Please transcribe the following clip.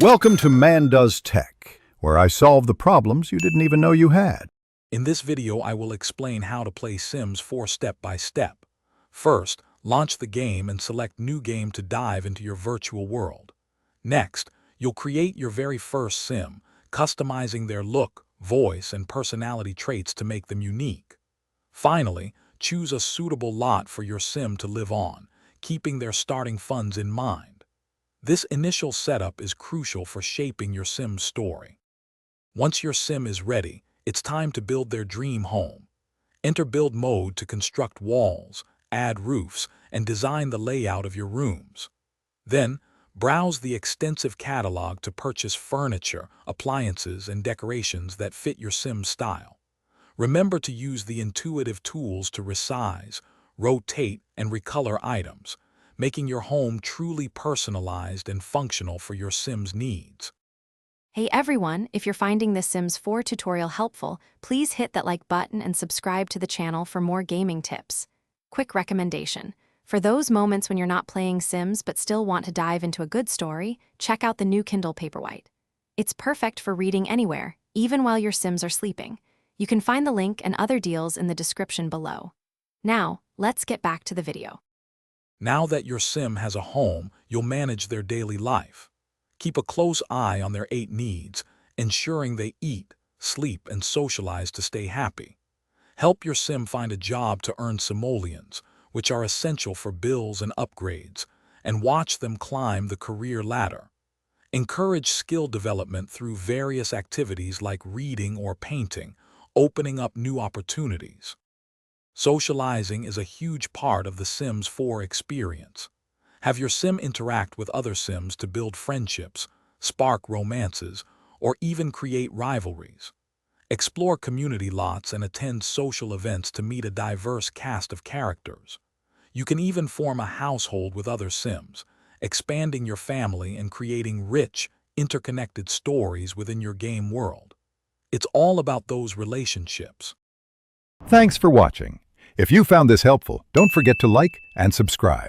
Welcome to Man Does Tech, where I solve the problems you didn't even know you had. In this video, I will explain how to play Sims 4 step by step. First, launch the game and select New Game to dive into your virtual world. Next, you'll create your very first Sim, customizing their look, voice, and personality traits to make them unique. Finally, choose a suitable lot for your Sim to live on, keeping their starting funds in mind. This initial setup is crucial for shaping your Sim's story. Once your Sim is ready, it's time to build their dream home. Enter build mode to construct walls, add roofs, and design the layout of your rooms. Then, browse the extensive catalog to purchase furniture, appliances, and decorations that fit your Sim's style. Remember to use the intuitive tools to resize, rotate, and recolor items, making your home truly personalized and functional for your Sim's needs. Hey everyone, if you're finding this Sims 4 tutorial helpful, please hit that like button and subscribe to the channel for more gaming tips. Quick recommendation. For those moments when you're not playing Sims but still want to dive into a good story, check out the new Kindle Paperwhite. It's perfect for reading anywhere, even while your Sims are sleeping. You can find the link and other deals in the description below. Now, let's get back to the video. Now that your Sim has a home, you'll manage their daily life. Keep a close eye on their 8 needs, ensuring they eat, sleep, and socialize to stay happy. Help your Sim find a job to earn simoleons, which are essential for bills and upgrades, and watch them climb the career ladder. Encourage skill development through various activities like reading or painting, opening up new opportunities. Socializing is a huge part of the Sims 4 experience. Have your Sim interact with other Sims to build friendships, spark romances, or even create rivalries. Explore community lots and attend social events to meet a diverse cast of characters. You can even form a household with other Sims, expanding your family and creating rich, interconnected stories within your game world. It's all about those relationships. Thanks for watching. If you found this helpful, don't forget to like and subscribe.